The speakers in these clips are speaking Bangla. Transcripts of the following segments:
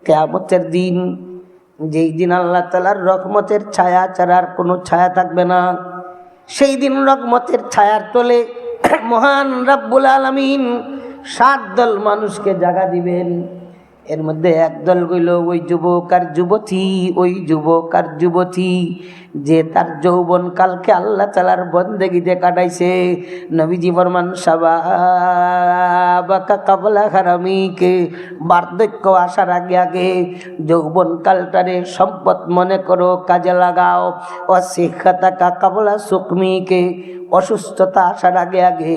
কিয়ামতের দিন, যেই দিন আল্লাহ তাআলার রহমতের ছায়া ছাড়া আর কোনো ছায়া থাকবে না, সেই দিন রহমতের ছায়ার তলে মহান রব্বুল আলামিন 7 দল মানুষকে জায়গা দিবেন। এর মধ্যে একদল হইল ওই যুবক আর যুবতী, ওই যুবক আর যুবতী যে তার যৌবনকালকে আল্লাহ তাআলার বন্দেগীতে কাটাইছে। নবীজি ফরমান শাবাবাকা কাবলা হারামিকে, বার্ধক্য আসার আগে আগে যৌবনকালটারে সম্পদ মনে করো, কাজে লাগাও। অশিক্ষাতাকা কাবলা সুকমিকে, অসুস্থতা আসার আগে আগে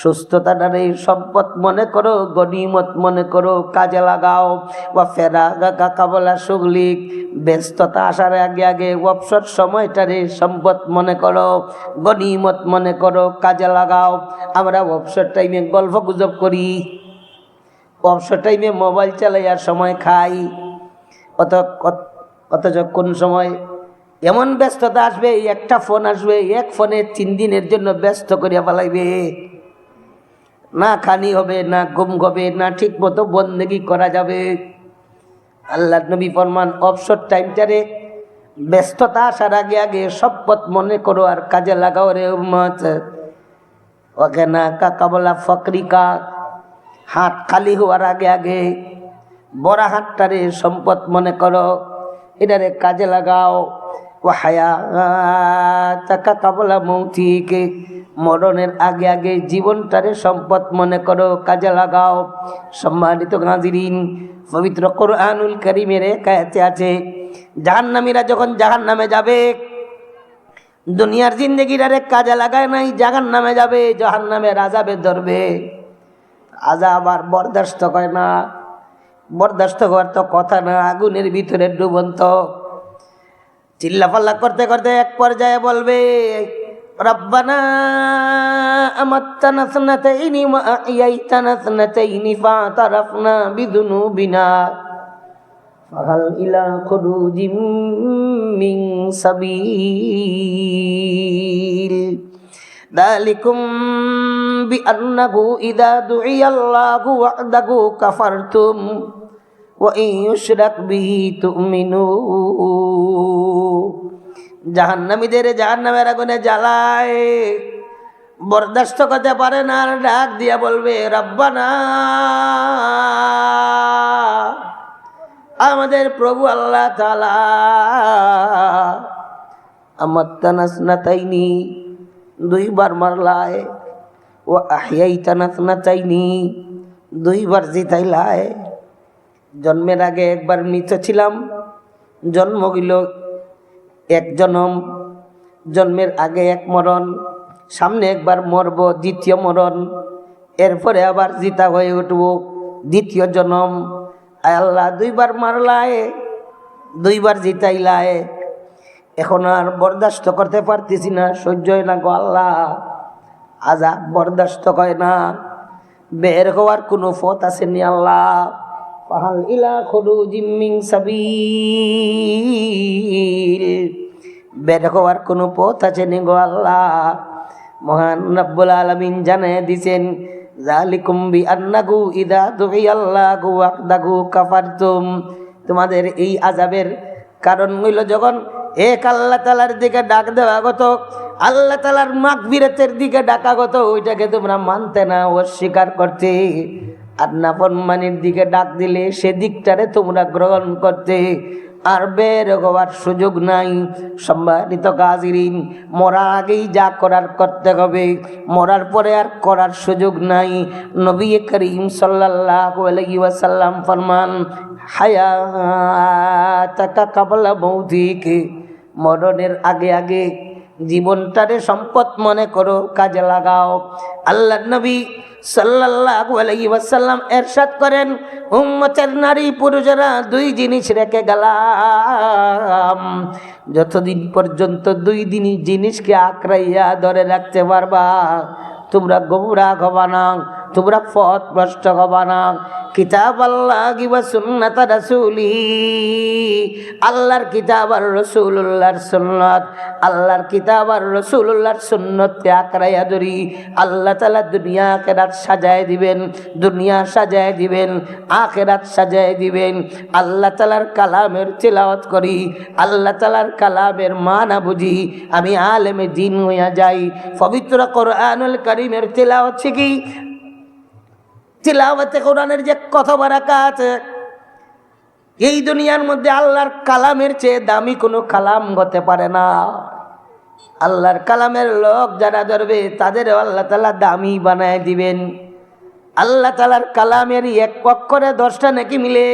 সুস্থতাটারে সম্পদ মনে করো, গনিমত মনে করো, কাজে লাগাও। বা ফেরাগা কাবলা সুগলিক, ব্যস্ততা আসার আগে আগে অবসর সময়টারে সম্পদ মনে করো, গনিমত মনে করো, কাজে লাগাও। আমরা অবসর টাইমে গল্প গুজব করি, অবসর টাইমে মোবাইল চালাইয়ার সময় খাই, অথচ কোন সময় এমন ব্যস্ততা আসবে, একটা ফোন আসবে, এক ফোনে 3 দিনের জন্য ব্যস্ত করিয়া ফেলাইবে। না খানি হবে, না ঘুম হবে, না ঠিক মতো বন্দেগী করা যাবে। আল্লাহ নবী ফরমান অবসর টাইমটারে ব্যস্ততা আসার আগে আগে সম্পদ মনে করো আর কাজে লাগাও রে উম্মত। ওকে না কাকাবলা ফকরিকা, হাত খালি হওয়ার আগে আগে বড় হাতটারে সম্পদ মনে করো, এটারে কাজে লাগাও। ও হায়াতাকা কাবলা মৌতিকে, মরণের আগে আগে জীবনটারে সম্পদ মনে করো, কাজে লাগাও। সম্মানিত হাজিরিন, পবিত্র কোরআনুল কারীমের এক আয়াতে আছে, জাহান্নামীরা যখন জাহান্নামে যাবে, দুনিয়ার জিন্দেগিটারে কাজে লাগায় নাই, জাহান্নামে যাবে, জাহান্নামের আযাবে ধরবে। আযাব আর বরদাস্ত করে না, বরদাস্ত হওয়ার তো কথা না, আগুনের ভিতরে ডুবন্ত। চিল্লাপাল্লা করতে করতে এক পর্যায়ে বলবে, রব্বানা আমাত্তানা সানাতাইনি ওয়া আহইয়াইতানা সানাতাইনি ফাতারাফনা বিযুনুবিনা ফাহাল ইলা খুরুজিম মিন সাবিল যালিকুম বিআন্নাহু ইযা দুইয়াল্লাহু ওয়াহদাহু কাফারতুম ওয়া ইন ইউশরাক বিহি তুমিনু। জাহান্নামীদের জাহান্নামের আগুনে জ্বালায়, বরদাস্ত করতে পারে না, ডাক দিয়া বলবে, রব্বানা, আমাদের প্রভু আল্লাহ তাআলা, আমাত্তানা সানাতাইনি, 2 বার মারলায়, ও আহইয়াইতানা সানাতাইনি, 2 বার জিতাইলায়। জন্মের আগে একবার মৃত ছিলাম, জন্ম হইল 1 জনম, জন্মের আগে 1 মরণ, সামনে একবার মরব, 2য় মরণ, এরপরে আবার জিতা হয়ে উঠব, 2য় জনম। আয় আল্লাহ, 2 বার মারলায়, 2 বার জিতাইলায়, এখন আর বরদাস্ত করতে পারতেছি না, সহ্য হয় না গো আল্লাহ, আযাব বরদাস্ত হয় না, বের হওয়ার কোনো পথ আসেনি আল্লাহ। ফাহাল ইলা খুরুজিম মিন সাবিল, বের হওয়ার কোনো পথ আছে নি গো আল্লাহ। মহান রব্বুল আলামিন জানায় দিছেন, যালিকুম বিআন্নাহু ইযা দুইয়াল্লাহু ওয়াহদাহু কাফারতুম, তোমাদের এই আযাবের কারণ হইল যখন এক আল্লাহ তাআলার দিকে ডাক দেওয়া গত, আল্লাহ তাআলার মাগফিরাতের দিকে ডাকা গত, ওইটাকে তোমরা মানতে না, অস্বীকার করতে। আর নাফরমানির দিকে ডাক দিলে সেদিকটারে তোমরা গ্রহণ করতে, আর বের হওয়ার সুযোগ নাই। সম্মানিত হাজিরিন, মরার আগেই যা করার করতে হবে, মরার পরে আর করার সুযোগ নাই। নবী করিম সাল্লাল্লাহু আলাইহি ওয়াসাল্লাম ফরমান, হায়াতাকা কাবলা মৌতিকে, মরণের আগে আগে জীবনটারে সম্পদ মনে করো, কাজে লাগাও। আল্লাহর নবী সাল্লাল্লাহু আলাইহি ওয়াসাল্লাম ইরশাদ করেন, উম্মতের নারী পুরুষেরা 2 জিনিস রেখে গেলাম, যতদিন পর্যন্ত 2 জিনিসকে আঁকড়াইয়া ধরে রাখতে পারবা, তোমরা গোমরাহ হবা না। তোমরা পথ ভ্রষ্ট হবা না। কিতাব আল্লাহি ওয়া সুন্নাত রাসূলিহি, আল্লাহর কিতাব আর রাসূলুল্লাহর সুন্নাত, আল্লাহর কিতাব আর রাসূলুল্লাহর সুন্নতকে আঁকড়াইয়া ধরি আল্লাহ তাআলা দুনিয়া আখিরাত সাজায় দিবেন, দুনিয়া সাজায় দিবেন, আখিরাত সাজায় দিবেন। আল্লাহ তাআলার কালামের তিলাওয়াত করি, আল্লাহ তাআলার কালামের মানা বুঝি, আমি আলেমে দ্বীন হইয়া যাই। পবিত্র কোরআনুল কারীমের তিলাওয়াত শিখি। তিলাওয়াতে কোরআনের যে কত বারাকাত, এই দুনিয়ার মধ্যে আল্লাহর কালামের চেয়ে দামি কোনো কালাম হতে পারে না। আল্লাহর কালামের লোক যারা ধরবে তাদের আল্লাহ তাআলা দামি বানায় দিবেন। আল্লাহ তাআলার কালামের এক অক্ষরে 10টা নেকি মিলে,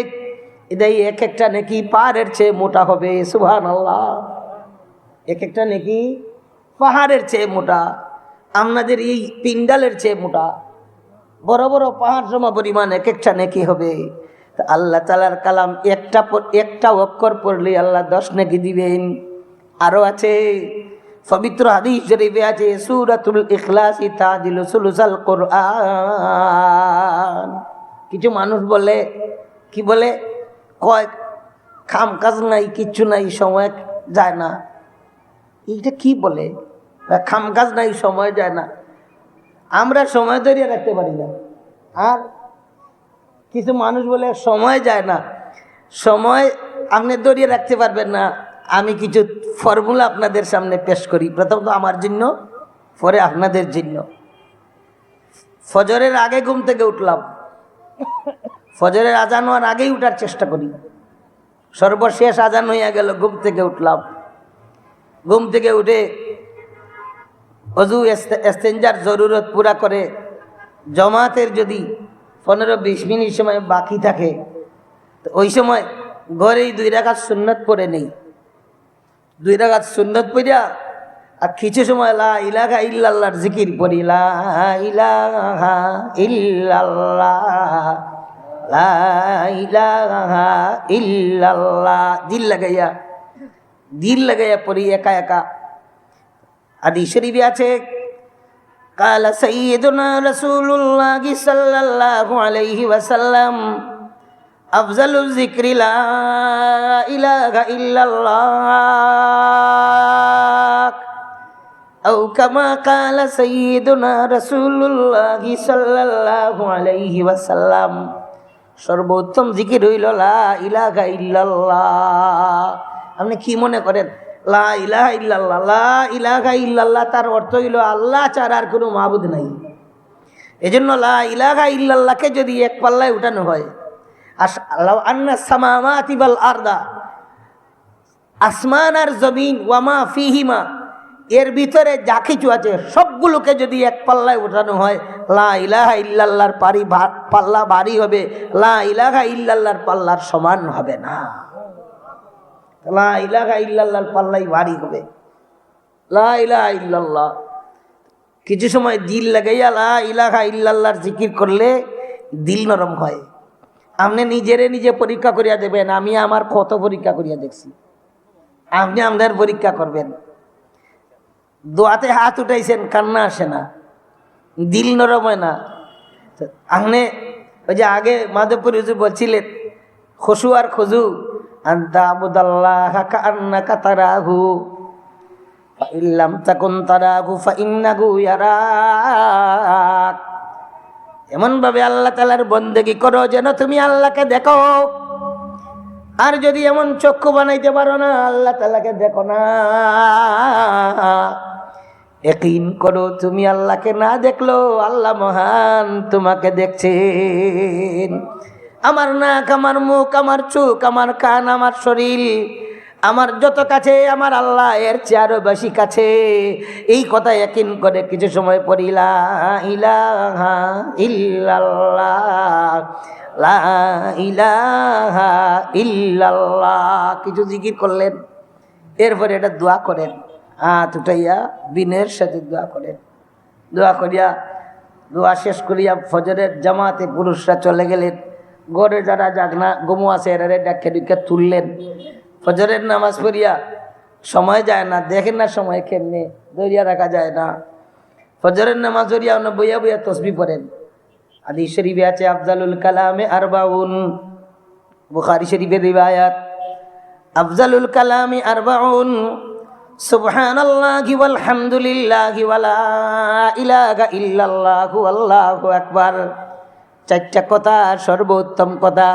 এটাই এক একটা নেকি পাহাড়ের চেয়ে মোটা হবে। সুবহানাল্লাহ। এক একটা নেকি পাহাড়ের চেয়ে মোটা, আপনাদের এই পিন্ডালের চেয়ে মোটা, বড় বড় পাহাড় সম পরিমাণ এক একটা নেকি হবে। আল্লাহ তাআলার কালাম একটা অক্ষর পড়লে আল্লাহ 10 নেকি দিবেন। আরো আছে পবিত্র হাদিস শরীফে আছে, সূরাতুল ইখলাস তাজিলু সুলুসাল কোরআন। কিছু মানুষ বলে, কি বলে, কয় কাম কাজ নাই, কিচ্ছু নাই, সময় যায় না। এইটা কি বলে? কাম কাজ নাই, সময় যায় না। আমরা সময় ধরিয়ে রাখতে পারি না। আর কিছু মানুষ বলে সময় যায় না। সময় আপনি ধরিয়ে রাখতে পারবেন না। আমি কিছু ফর্মুলা আপনাদের সামনে পেশ করি, প্রথমত আমার জন্য, পরে আপনাদের জন্য। ফজরের আগে ঘুম থেকে উঠলাম, ফজরের আজান হওয়ার আগেই উঠার চেষ্টা করি। সর্বশেষ আজান হইয়া গেল, ঘুম থেকে উঠলাম। ঘুম থেকে উঠে অজু ইস্তেঞ্জার জরুরত পুরা করে, জমাতের যদি 15-20 মিনিট সময় বাকি থাকে, তো ওই সময় ঘরেই 2 রাকাত সুন্নত পড়ে নেই। 2 রাকাত সুন্নত পড়িয়া আর কিছু সময় লা ইলাহা ইল্লাল্লাহর জিকির পড়ি। লা ইলাহা ইল্লাল্লাহ, লা ইলাহা ইল্লাল্লাহ, দিল লাগাইয়া পড়ি একা একা। হাদিস শরীফে আছে, কালা সাইয়্যিদুনা রাসূলুল্লাহ সাল্লাল্লাহু আলাইহি ওয়াসাল্লাম, আফজালুয যিকরি লা ইলাহা ইল্লাল্লাহ, আও কামা কালা সাইয়্যিদুনা রাসূলুল্লাহ সাল্লাল্লাহু আলাইহি ওয়াসাল্লাম। সর্বোত্তম জিকির হইল লা ইলাহা ইল্লাল্লাহ। আপনি কি মনে করেন লা ইলাহা ইল্লাল্লাহ? লা ইলাহা ইল্লাল্লাহ তার অর্থ হইল আল্লাহ ছাড়া আর কোনো মাবুদ নাই। এজন্য লা ইলাহা ইল্লাল্লাহকে যদি এক পাল্লায় উঠানো হয়, আন্না সামাওয়াতি ওয়াল আরদা, আসমান আর জমিন, ওয়ামা ফিহিমা, এর ভিতরে যা কিছু আছে সবগুলোকে যদি এক পাল্লায় উঠানো হয়, লা ইলাহা ইল্লাল্লাহর পাল্লা ভারী হবে, লা ইলাহা ইল্লাল্লাহর পাল্লার সমান হবে না। লা ইলাহা ইল্লাল্লাহর পাল্লাই ভারী হবে। লা ইলাহা ইল্লাল্লাহ কিছু সময় দিল লাগাইয়া লা ইলাহা ইল্লাল্লাহর জিকির করলে দিল নরম হয়। আপনি নিজে পরীক্ষা করিয়া দেবেন। আমি আমার কত পরীক্ষা করিয়া দেখছি, আপনি আমাদের পরীক্ষা করবেন। দোয়াতে হাত উঠাইছেন, কান্না আসে না, দিল নরম হয় না। আপনি ওই যে আগে মাধবপুর হুজুর বলছিলেন, খুশু আর খুজু আনতা আবুদাল্লাহা কাআন্নাকা তারাহু ফা ইল্লাম তাকুন তারাহু ফা ইন্নাহু ইয়ারাক। এমন ভাবে আল্লাহ তাআলার বন্দেগী করো যেন তুমি আল্লাহকে দেখো। আর যদি এমন চক্ষু বানাইতে পারো না, আল্লাহ তাআলাকে দেখো না, ইয়াকিন করো তুমি আল্লাহকে না দেখলো আল্লাহ মহান তোমাকে দেখছেন। আমার নাক, আমার মুখ, আমার চোখ, আমার কান, আমার শরীর, আমার যত কাছে আমার আল্লাহ এর চেয়ে আরো বেশি কাছে। এই কথা ইয়াকিন করে কিছু সময় পড়ি লা ইলাহা ইল্লাল্লাহ, লা ইলাহা ইল্লাল্লাহ, কিছু জিকির করলেন। এরপরে এটা দোয়া করেন, হাত উঠাইয়া বিনয়ের সাথে দোয়া করেন। দোয়া করিয়া, দোয়া শেষ করিয়া ফজরের জামাতে পুরুষরা চলে গেলেন। ঘরে যারা জাগনা গমু আছে এরারে ডাকে ডুকে তুললেন। ফজরের নামাজ পড়িয়া সময় যায় না, দেখেন না সময় কেমনে, দরিয়া রাখা যায় না। ফজরের নামাজ পড়িয়া বইয়া বইয়া তসবিহ পড়েন। হাদিস শরীফে আছে আফজালুল কালামে আরবাউন, বুখারী শরীফের রিওয়ায়াত, আফজালুল কালামি আরবাউন সুবহানাল্লাহি ওয়াল হামদুলিল্লাহি ওয়ালা ইলাহা ইল্লাল্লাহু আল্লাহু আকবার। চারটা কথা সর্বোত্তম কথা,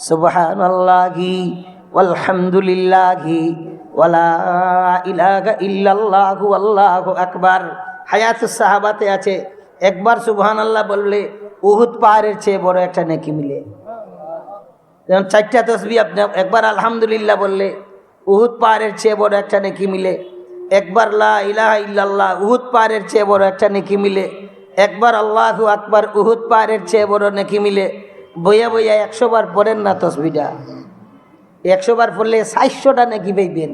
সুবহানাল্লাহি ওয়াল হামদুলিল্লাহি ওয়ালা ইলাহা ইল্লাল্লাহু আল্লাহু আকবার। হায়াতুস সাহাবাতে আছে একবার সুবহানাল্লাহ বললে উহুদ পাহাড়ের চেয়ে বড় একটা নেকি মিলে। যেমন চারটা তসবিহ আপনি একবার আলহামদুলিল্লাহ বললে উহুদ পাহাড়ের চেয়ে বড় একটা নেকি মিলে, একবার লা ইলাহা ইল্লাল্লাহ উহুদ পাহাড়ের চেয়ে বড় একটা নেকি মিলে, একবার আল্লাহু আকবার উহুদ পাহাড়ের চেয়ে বড় নেকি মিলে। বইয়া বইয়া 100 বার পড়েন না তসবিহটা, 100 বার পড়লে 400টা নেকি পাইবেন।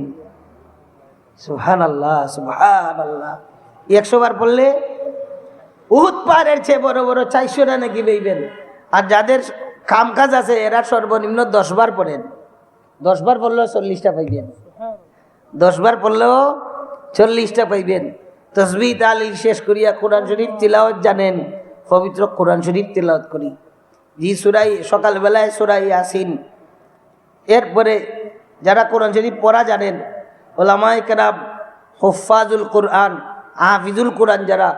সুবহানাল্লাহ সুবহানাল্লাহ। 100 বার পড়লে উহুদ পাহাড়ের চেয়ে বড় বড় 400টা নেকি পাইবেন। আর যাদের কাম কাজ আছে এরা সর্বনিম্ন 10 বার পড়েন, 10 বার পড়লেও 40টা পাইবেন, 10 বার পড়লেও 40টা পাইবেন। তসবিহ তাহলিল শেষ করিয়া কোরআন শরীফ তিলাওয়াত জানেন, পবিত্র কোরআন শরীফ তিলাওয়াত করি। জি সুরাই সকালবেলায় সুরাই ইয়াসিন, এরপরে যারা কোরআন শরীফ পড়া জানেন ওলামায়ে কেরাম হুফাজুল কোরআন হাফিজুল কোরআন যারা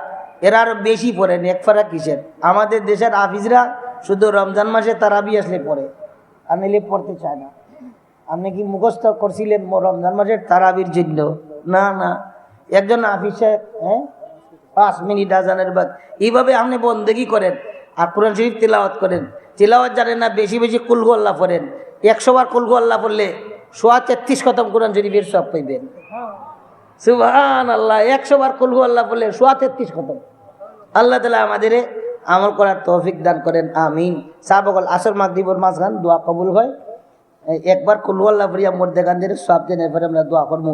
এরা আরও বেশি পড়েন। এক ফারাক কিসের, আমাদের দেশের হাফিজরা শুধু রমজান মাসে তারাবি আসলে পড়ে, আর নিলে পড়তে চায় না। আপনি কি মুখস্থ করছিলেন রমজান মাসের তারাবির জন্য? না না, একজন হাফিজ সাহেব 5 মিনিট আজানের বাদ এইভাবে আপনি বন্দেগি করেন আর কোরআন শরীফ তিলাওয়াত করেন। তিলাওয়াত জানেন না, বেশি বেশি কুল হু আল্লাহ পড়েন। 100 বার কুল হু আল্লাহ পড়লে 133 খতম কোরআন শরীফের সব পাইবেন। সুবহানাল্লাহ। 100 বার কুল হু আল্লাহ পড়লে 133 খতম। আল্লাহ তাআলা আমাদের আমল করার তৌফিক দান করেন, আমিন। সাহাবাগণ আসর মাগরিবের মাঝখান দোয়া কবুল হয়। একবার কুল হু আল্লাহ পড়িয়া মধ্যে গানদের সব দেন, এরপরে আমরা দোয়া করব।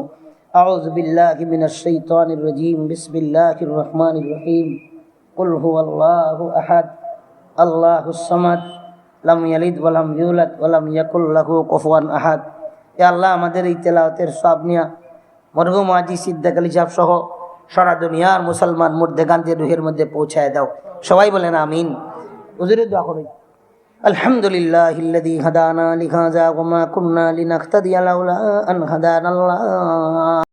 আউযু বিল্লাহি মিনাশ শাইতানির রাজীম, বিসমিল্লাহির রহমানির রহিম। কুল হুয়াল্লাহু আহাদ, আল্লাহুস সামাদ, লাম ইয়ালিদ ওয়া লাম ইউলাদ ওয়া লাম ইয়াকুল লাহু কুফুয়ান আহাদ। এ আল্লাহ, আমাদের এই তেলাওয়াতের সব নিয়া মরহুম হাজী সিদ্দিক আলী সাহেব সহ সারা দুনিয়ার মুসলমান মুর্দেগানদের রুহের মধ্যে পৌঁছায় দাও। সবাই বলেন আমিন। হুজুরের দোয়া করি। আলহামদুলিল্লাহিল্লাযী হাদানা লিহাযা ওয়া মা কুন্না লিনাহতাদিয়া লাউলা আন হাদানাল্লাহ।